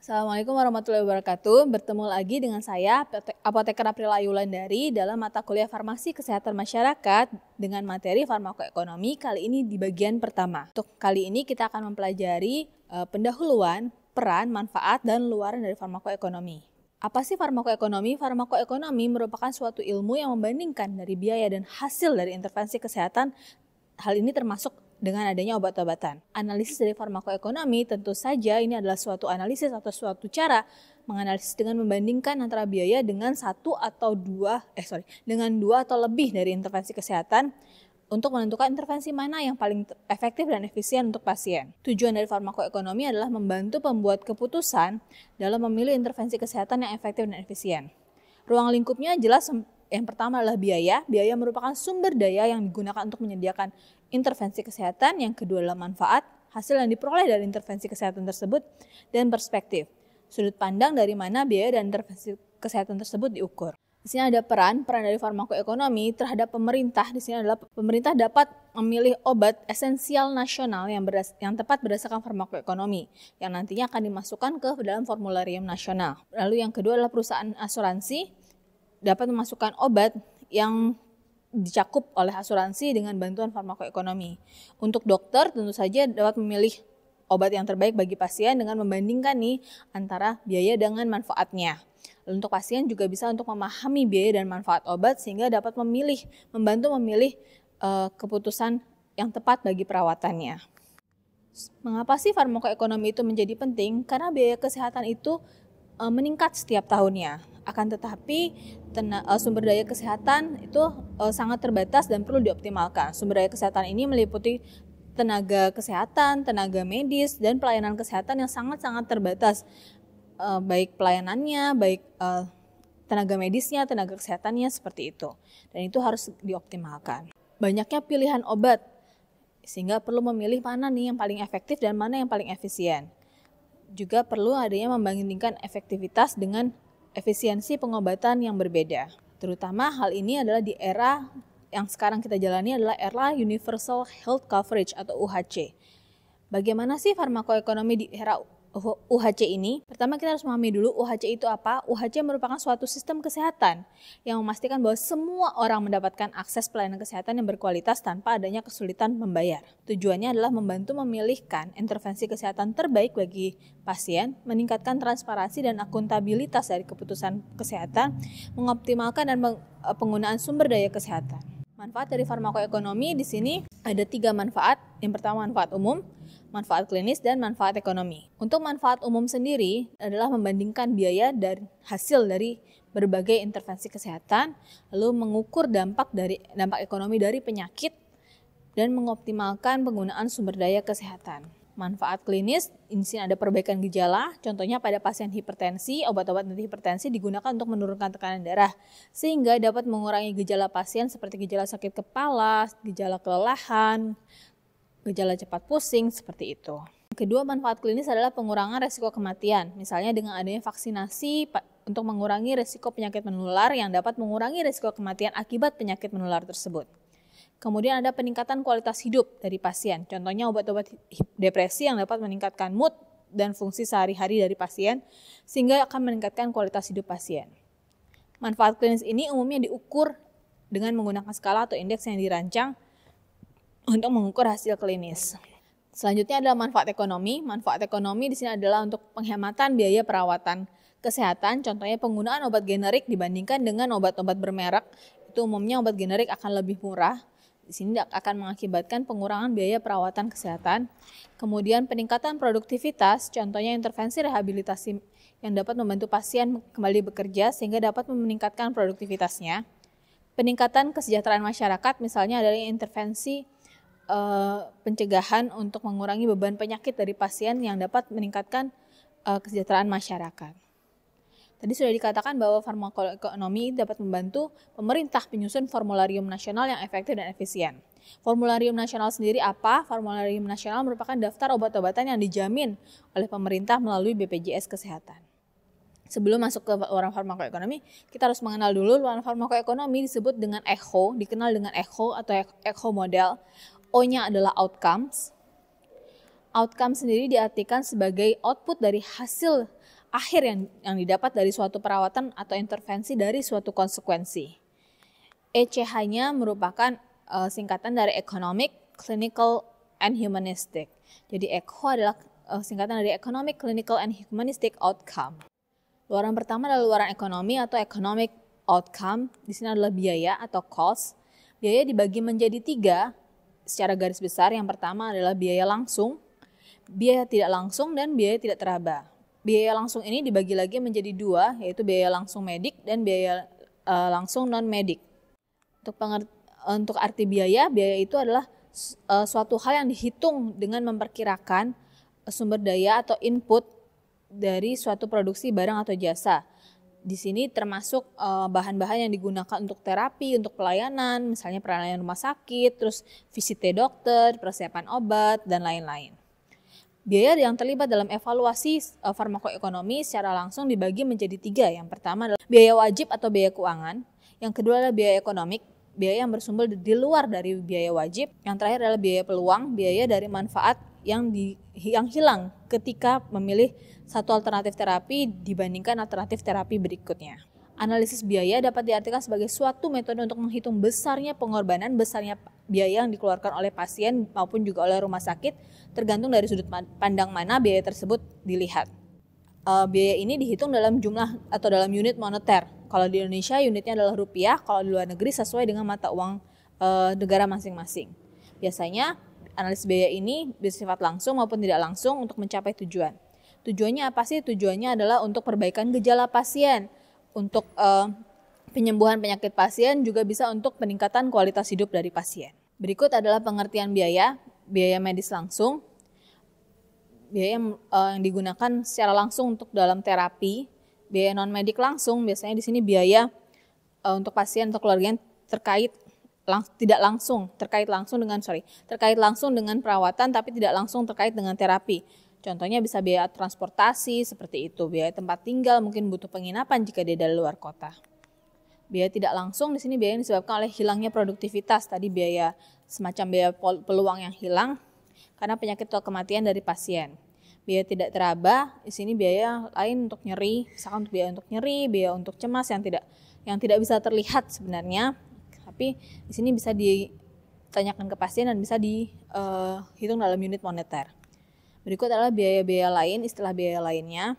Assalamualaikum warahmatullahi wabarakatuh. Bertemu lagi dengan saya, Apoteker Aprila Yulandari, dalam mata kuliah Farmasi Kesehatan Masyarakat dengan materi farmakoekonomi, kali ini di bagian pertama. Untuk kali ini kita akan mempelajari pendahuluan, peran, manfaat, dan luaran dari farmakoekonomi. Apa sih farmakoekonomi? Farmakoekonomi merupakan suatu ilmu yang membandingkan dari biaya dan hasil dari intervensi kesehatan. Hal ini termasuk dengan adanya obat-obatan. Analisis dari farmakoekonomi tentu saja ini adalah suatu analisis atau suatu cara menganalisis dengan membandingkan antara biaya dengan dua atau lebih dari intervensi kesehatan untuk menentukan intervensi mana yang paling efektif dan efisien untuk pasien. Tujuan dari farmakoekonomi adalah membantu pembuat keputusan dalam memilih intervensi kesehatan yang efektif dan efisien. Ruang lingkupnya jelas. Yang pertama adalah biaya. Biaya merupakan sumber daya yang digunakan untuk menyediakan intervensi kesehatan. Yang kedua adalah manfaat, hasil yang diperoleh dari intervensi kesehatan tersebut, dan perspektif, sudut pandang dari mana biaya dan intervensi kesehatan tersebut diukur. Di sini ada peran dari farmakoekonomi terhadap pemerintah. Di sini adalah pemerintah dapat memilih obat esensial nasional yang tepat berdasarkan farmakoekonomi, yang nantinya akan dimasukkan ke dalam formularium nasional. Lalu yang kedua adalah perusahaan asuransi dapat memasukkan obat yang dicakup oleh asuransi dengan bantuan farmakoekonomi. Untuk dokter tentu saja dapat memilih obat yang terbaik bagi pasien dengan membandingkan antara biaya dengan manfaatnya. Lalu untuk pasien juga bisa untuk memahami biaya dan manfaat obat sehingga dapat membantu memilih keputusan yang tepat bagi perawatannya. Mengapa sih farmakoekonomi itu menjadi penting? Karena biaya kesehatan itu meningkat setiap tahunnya. Akan tetapi sumber daya kesehatan itu sangat terbatas dan perlu dioptimalkan. Sumber daya kesehatan ini meliputi tenaga kesehatan, tenaga medis, dan pelayanan kesehatan yang sangat-sangat terbatas. Baik pelayanannya, baik tenaga medisnya, tenaga kesehatannya, seperti itu. Dan itu harus dioptimalkan. Banyaknya pilihan obat, sehingga perlu memilih mana yang paling efektif dan mana yang paling efisien. Juga perlu adanya membandingkan efektivitas dengan efisiensi pengobatan yang berbeda. Terutama hal ini adalah di era yang sekarang kita jalani adalah era Universal Health Coverage atau UHC. Bagaimana sih farmakoekonomi di era UHC ini? Pertama kita harus memahami dulu UHC itu apa. UHC merupakan suatu sistem kesehatan yang memastikan bahwa semua orang mendapatkan akses pelayanan kesehatan yang berkualitas tanpa adanya kesulitan membayar. Tujuannya adalah membantu memilihkan intervensi kesehatan terbaik bagi pasien, meningkatkan transparansi dan akuntabilitas dari keputusan kesehatan, mengoptimalkan dan penggunaan sumber daya kesehatan. Manfaat dari farmakoekonomi di sini ada 3 manfaat. Yang pertama manfaat umum, manfaat klinis, dan manfaat ekonomi. Untuk manfaat umum sendiri adalah membandingkan biaya dan hasil dari berbagai intervensi kesehatan, lalu mengukur dampak ekonomi dari penyakit, dan mengoptimalkan penggunaan sumber daya kesehatan. Manfaat klinis, di sini ada perbaikan gejala, contohnya pada pasien hipertensi, obat-obat anti hipertensi digunakan untuk menurunkan tekanan darah, sehingga dapat mengurangi gejala pasien seperti gejala sakit kepala, gejala kelelahan, gejala cepat pusing, seperti itu. Kedua, manfaat klinis adalah pengurangan resiko kematian, misalnya dengan adanya vaksinasi untuk mengurangi resiko penyakit menular yang dapat mengurangi resiko kematian akibat penyakit menular tersebut. Kemudian ada peningkatan kualitas hidup dari pasien, contohnya obat-obat depresi yang dapat meningkatkan mood dan fungsi sehari-hari dari pasien, sehingga akan meningkatkan kualitas hidup pasien. Manfaat klinis ini umumnya diukur dengan menggunakan skala atau indeks yang dirancang untuk mengukur hasil klinis. Selanjutnya adalah manfaat ekonomi. Manfaat ekonomi di sini adalah untuk penghematan biaya perawatan kesehatan, contohnya penggunaan obat generik dibandingkan dengan obat-obat bermerek. Itu umumnya obat generik akan lebih murah. Di sini akan mengakibatkan pengurangan biaya perawatan kesehatan. Kemudian peningkatan produktivitas, contohnya intervensi rehabilitasi yang dapat membantu pasien kembali bekerja sehingga dapat meningkatkan produktivitasnya. Peningkatan kesejahteraan masyarakat, misalnya adalah intervensi pencegahan untuk mengurangi beban penyakit dari pasien yang dapat meningkatkan kesejahteraan masyarakat. Tadi sudah dikatakan bahwa farmakoekonomi dapat membantu pemerintah menyusun formularium nasional yang efektif dan efisien. Formularium nasional sendiri apa? Formularium nasional merupakan daftar obat-obatan yang dijamin oleh pemerintah melalui BPJS Kesehatan. Sebelum masuk ke luaran farmakoekonomi, kita harus mengenal dulu luaran farmakoekonomi disebut dengan ECHO, dikenal dengan ECHO atau ECHO model. O-nya adalah outcomes. Outcome sendiri diartikan sebagai output dari hasil akhir yang didapat dari suatu perawatan atau intervensi dari suatu konsekuensi. ECH-nya merupakan singkatan dari Economic, Clinical, and Humanistic. Jadi ECHO adalah singkatan dari Economic, Clinical, and Humanistic Outcome. Luaran pertama adalah luaran ekonomi atau Economic Outcome. Di sini adalah biaya atau cost. Biaya dibagi menjadi 3 secara garis besar. Yang pertama adalah biaya langsung, biaya tidak langsung, dan biaya tidak teraba. Biaya langsung ini dibagi lagi menjadi 2, yaitu biaya langsung medik dan biaya langsung non-medik. Untuk arti biaya itu adalah suatu hal yang dihitung dengan memperkirakan sumber daya atau input dari suatu produksi barang atau jasa. Di sini termasuk bahan-bahan yang digunakan untuk terapi, untuk pelayanan, misalnya pelayanan rumah sakit, terus visit dokter, persiapan obat, dan lain-lain. Biaya yang terlibat dalam evaluasi farmakoekonomi secara langsung dibagi menjadi 3. Yang pertama adalah biaya wajib atau biaya keuangan. Yang kedua adalah biaya ekonomik, biaya yang bersumber di luar dari biaya wajib. Yang terakhir adalah biaya peluang, biaya dari manfaat yang hilang ketika memilih satu alternatif terapi dibandingkan alternatif terapi berikutnya. Analisis biaya dapat diartikan sebagai suatu metode untuk menghitung besarnya pengorbanan, besarnya biaya yang dikeluarkan oleh pasien maupun juga oleh rumah sakit, tergantung dari sudut pandang mana biaya tersebut dilihat. Biaya ini dihitung dalam jumlah atau dalam unit moneter. Kalau di Indonesia unitnya adalah rupiah, kalau di luar negeri sesuai dengan mata uang negara masing-masing. Biasanya analisis biaya ini bersifat langsung maupun tidak langsung untuk mencapai tujuan. Tujuannya apa sih? Tujuannya adalah untuk perbaikan gejala pasien, untuk penyembuhan penyakit pasien, juga bisa untuk peningkatan kualitas hidup dari pasien. Berikut adalah pengertian biaya medis langsung, biaya yang digunakan secara langsung untuk dalam terapi, biaya non-medik langsung, biasanya di sini biaya untuk pasien atau keluarga yang terkait langsung dengan perawatan tapi tidak langsung terkait dengan terapi. Contohnya bisa biaya transportasi seperti itu, biaya tempat tinggal, mungkin butuh penginapan jika dia dari luar kota. Biaya tidak langsung di sini biaya yang disebabkan oleh hilangnya produktivitas, tadi biaya semacam biaya peluang yang hilang karena penyakit atau kematian dari pasien. Biaya tidak teraba, di sini biaya lain untuk nyeri, misalkan untuk biaya untuk nyeri, biaya untuk cemas yang tidak bisa terlihat sebenarnya, tapi di sini bisa ditanyakan ke pasien dan bisa dihitung dalam unit moneter. Berikut adalah biaya-biaya lain, istilah biaya lainnya.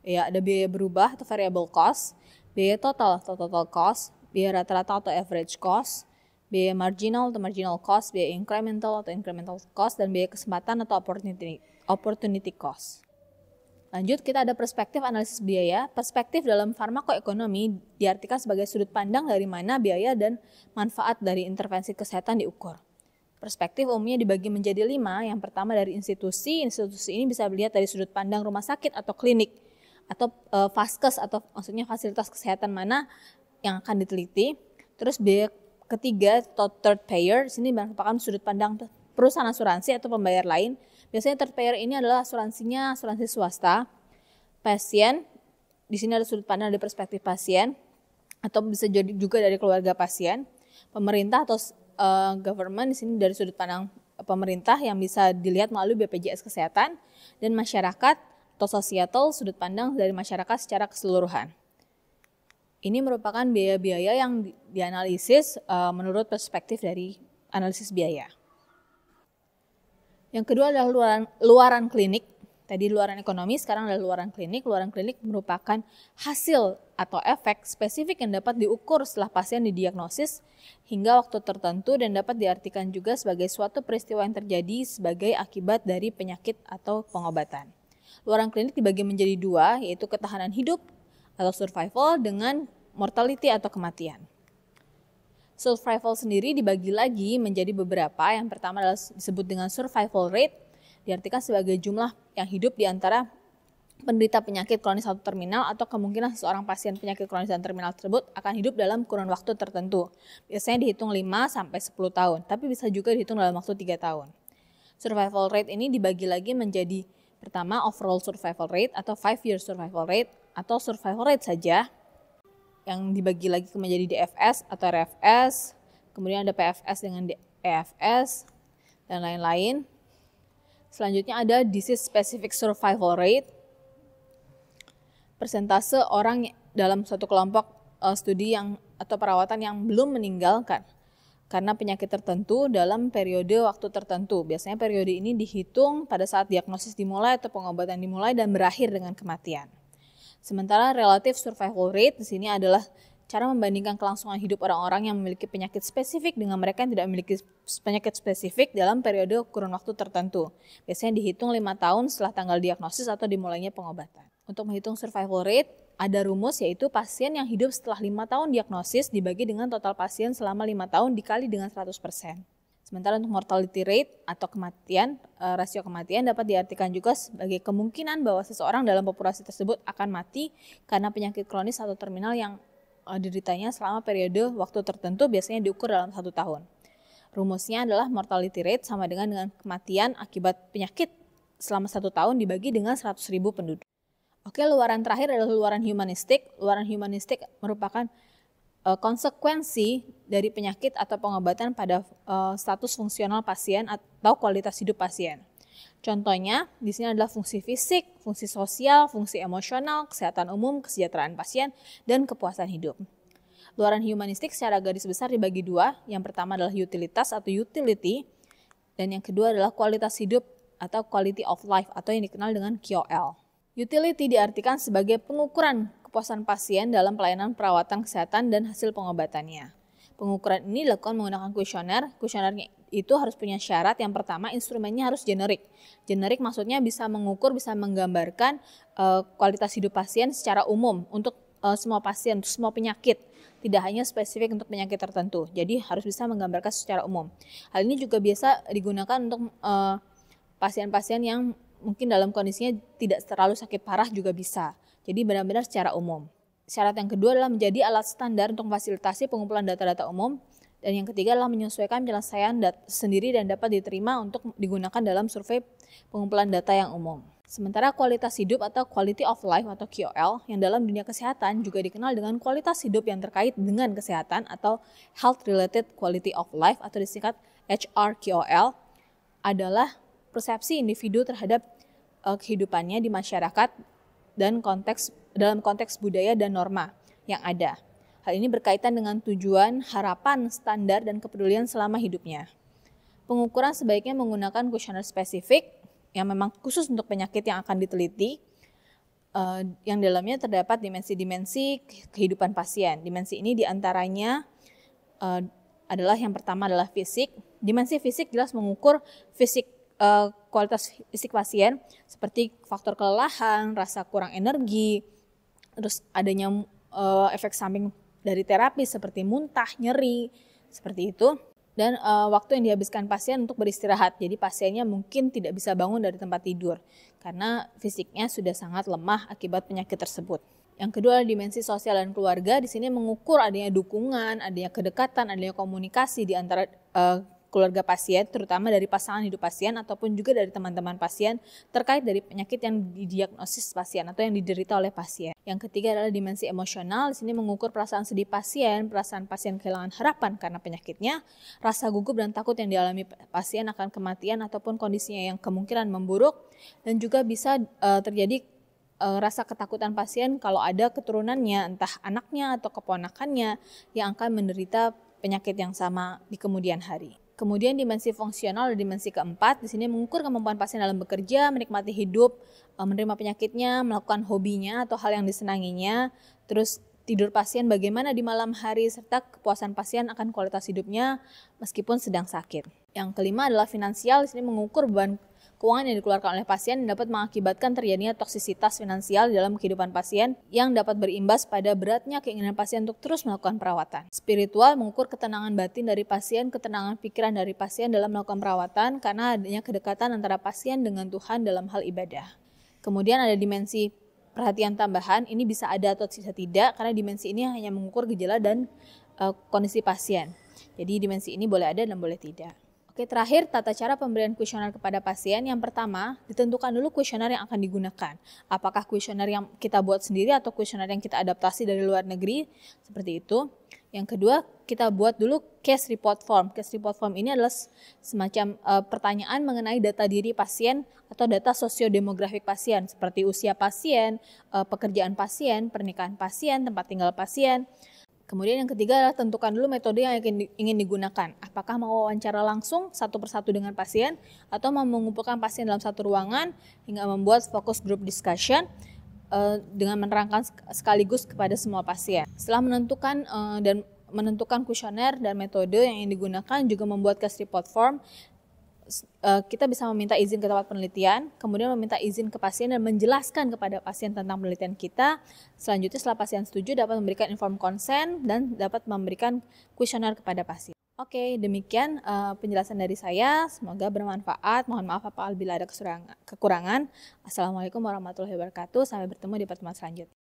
Ya, ada biaya berubah atau variable cost, biaya total atau total cost, biaya rata-rata atau average cost, biaya marginal atau marginal cost, biaya incremental atau incremental cost, dan biaya kesempatan atau opportunity cost. Lanjut, kita ada perspektif analisis biaya. Perspektif dalam farmakoekonomi diartikan sebagai sudut pandang dari mana biaya dan manfaat dari intervensi kesehatan diukur. Perspektif umumnya dibagi menjadi 5. Yang pertama dari institusi. Institusi ini bisa dilihat dari sudut pandang rumah sakit atau klinik atau vaskes atau maksudnya fasilitas kesehatan mana yang akan diteliti. Terus biaya ketiga atau third payer, di sini merupakan sudut pandang perusahaan asuransi atau pembayar lain. Biasanya third payer ini adalah asuransinya asuransi swasta. Pasien, di sini ada sudut pandang dari perspektif pasien atau bisa jadi juga dari keluarga pasien. Pemerintah atau government di sini dari sudut pandang pemerintah yang bisa dilihat melalui BPJS Kesehatan, dan masyarakat atau societal, sudut pandang dari masyarakat secara keseluruhan. Ini merupakan biaya-biaya yang dianalisis menurut perspektif dari analisis biaya. Yang kedua adalah luaran klinik. Tadi luaran ekonomi, sekarang adalah luaran klinik. Luaran klinik merupakan hasil atau efek spesifik yang dapat diukur setelah pasien didiagnosis hingga waktu tertentu dan dapat diartikan juga sebagai suatu peristiwa yang terjadi sebagai akibat dari penyakit atau pengobatan. Luaran klinik dibagi menjadi 2, yaitu ketahanan hidup atau survival dengan mortality atau kematian. Survival sendiri dibagi lagi menjadi beberapa. Yang pertama adalah disebut dengan survival rate, diartikan sebagai jumlah yang hidup di antara penderita penyakit kronis atau terminal atau kemungkinan seseorang pasien penyakit kronis dan terminal tersebut akan hidup dalam kurun waktu tertentu. Biasanya dihitung 5-10 tahun, tapi bisa juga dihitung dalam waktu 3 tahun. Survival rate ini dibagi lagi menjadi pertama overall survival rate atau 5-year survival rate atau survival rate saja, yang dibagi lagi menjadi DFS atau RFS, kemudian ada PFS dengan EFS, dan lain-lain. Selanjutnya ada disease specific survival rate. persentase orang dalam suatu kelompok studi atau perawatan yang belum meninggalkan karena penyakit tertentu dalam periode waktu tertentu. Biasanya periode ini dihitung pada saat diagnosis dimulai atau pengobatan dimulai dan berakhir dengan kematian. Sementara relative survival rate di sini adalah cara membandingkan kelangsungan hidup orang-orang yang memiliki penyakit spesifik dengan mereka yang tidak memiliki penyakit spesifik dalam periode kurun waktu tertentu. Biasanya dihitung 5 tahun setelah tanggal diagnosis atau dimulainya pengobatan. Untuk menghitung survival rate, ada rumus yaitu pasien yang hidup setelah 5 tahun diagnosis dibagi dengan total pasien selama 5 tahun dikali dengan 100%. Sementara untuk mortality rate atau kematian, rasio kematian dapat diartikan juga sebagai kemungkinan bahwa seseorang dalam populasi tersebut akan mati karena penyakit kronis atau terminal yang dideritanya selama periode waktu tertentu, biasanya diukur dalam 1 tahun. Rumusnya adalah mortality rate sama dengan kematian akibat penyakit selama 1 tahun dibagi dengan 100.000 penduduk. Oke, luaran terakhir adalah luaran humanistik. Luaran humanistik merupakan konsekuensi dari penyakit atau pengobatan pada status fungsional pasien atau kualitas hidup pasien. Contohnya di sini adalah fungsi fisik, fungsi sosial, fungsi emosional, kesehatan umum, kesejahteraan pasien, dan kepuasan hidup. Luaran humanistik secara garis besar dibagi 2. Yang pertama adalah utilitas atau utility, dan yang kedua adalah kualitas hidup atau quality of life atau yang dikenal dengan QOL. Utility diartikan sebagai pengukuran kepuasan pasien dalam pelayanan perawatan kesehatan dan hasil pengobatannya. Pengukuran ini dilakukan menggunakan kuesioner. Kuesionernya itu harus punya syarat. Yang pertama, instrumennya harus generik. Generik maksudnya bisa mengukur, bisa menggambarkan kualitas hidup pasien secara umum untuk semua pasien, untuk semua penyakit. Tidak hanya spesifik untuk penyakit tertentu. Jadi harus bisa menggambarkan secara umum. Hal ini juga biasa digunakan untuk pasien-pasien yang mungkin dalam kondisinya tidak terlalu sakit parah juga bisa. Jadi benar-benar secara umum. Syarat yang kedua adalah menjadi alat standar untuk memfasilitasi pengumpulan data-data umum. Dan yang ketiga adalah menyesuaikan penyelesaian sendiri dan dapat diterima untuk digunakan dalam survei pengumpulan data yang umum. Sementara kualitas hidup atau quality of life atau QOL yang dalam dunia kesehatan juga dikenal dengan kualitas hidup yang terkait dengan kesehatan atau health related quality of life atau disingkat HRQOL adalah persepsi individu terhadap kehidupannya di masyarakat dan dalam konteks budaya dan norma yang ada. Hal ini berkaitan dengan tujuan, harapan, standar, dan kepedulian selama hidupnya. Pengukuran sebaiknya menggunakan kuesioner spesifik yang memang khusus untuk penyakit yang akan diteliti, yang dalamnya terdapat dimensi-dimensi kehidupan pasien. Dimensi ini diantaranya adalah yang pertama adalah fisik. Dimensi fisik jelas mengukur kualitas fisik pasien seperti faktor kelelahan, rasa kurang energi, terus adanya efek samping dari terapi seperti muntah, nyeri, seperti itu. Dan waktu yang dihabiskan pasien untuk beristirahat. Jadi pasiennya mungkin tidak bisa bangun dari tempat tidur karena fisiknya sudah sangat lemah akibat penyakit tersebut. Yang kedua adalah dimensi sosial dan keluarga. Di sini mengukur adanya dukungan, adanya kedekatan, adanya komunikasi di antara keluarga pasien, terutama dari pasangan hidup pasien ataupun juga dari teman-teman pasien terkait dari penyakit yang didiagnosis pasien atau yang diderita oleh pasien. Yang ketiga adalah dimensi emosional. Di sini mengukur perasaan sedih pasien, perasaan pasien kehilangan harapan karena penyakitnya, rasa gugup dan takut yang dialami pasien akan kematian ataupun kondisinya yang kemungkinan memburuk, dan juga bisa terjadi rasa ketakutan pasien kalau ada keturunannya, entah anaknya atau keponakannya yang akan menderita penyakit yang sama di kemudian hari. Kemudian dimensi fungsional dan dimensi keempat, di sini mengukur kemampuan pasien dalam bekerja, menikmati hidup, menerima penyakitnya, melakukan hobinya atau hal yang disenanginya, terus tidur pasien bagaimana di malam hari, serta kepuasan pasien akan kualitas hidupnya meskipun sedang sakit. Yang kelima adalah finansial, di sini mengukur beban keuangan yang dikeluarkan oleh pasien dapat mengakibatkan terjadinya toksisitas finansial dalam kehidupan pasien yang dapat berimbas pada beratnya keinginan pasien untuk terus melakukan perawatan. Spiritual mengukur ketenangan batin dari pasien, ketenangan pikiran dari pasien dalam melakukan perawatan karena adanya kedekatan antara pasien dengan Tuhan dalam hal ibadah. Kemudian ada dimensi perhatian tambahan, ini bisa ada atau bisa tidak karena dimensi ini hanya mengukur gejala dan kondisi pasien. Jadi dimensi ini boleh ada dan boleh tidak. Oke, terakhir tata cara pemberian kuesioner kepada pasien. Yang pertama, ditentukan dulu kuesioner yang akan digunakan. Apakah kuesioner yang kita buat sendiri atau kuesioner yang kita adaptasi dari luar negeri, seperti itu. Yang kedua, kita buat dulu case report form. Case report form ini adalah semacam pertanyaan mengenai data diri pasien atau data sosiodemografik pasien, seperti usia pasien, pekerjaan pasien, pernikahan pasien, tempat tinggal pasien. Kemudian yang ketiga adalah tentukan dulu metode yang ingin digunakan. Apakah mau wawancara langsung satu persatu dengan pasien atau mau mengumpulkan pasien dalam satu ruangan hingga membuat focus group discussion dengan menerangkan sekaligus kepada semua pasien. Setelah menentukan kuesioner dan metode yang ingin digunakan, juga membuat case report form, kita bisa meminta izin ke tempat penelitian, kemudian meminta izin ke pasien dan menjelaskan kepada pasien tentang penelitian kita. Selanjutnya setelah pasien setuju dapat memberikan informed consent dan dapat memberikan kuesioner kepada pasien. Oke, demikian penjelasan dari saya. Semoga bermanfaat. Mohon maaf apabila ada kekurangan. Assalamualaikum warahmatullahi wabarakatuh. Sampai bertemu di pertemuan selanjutnya.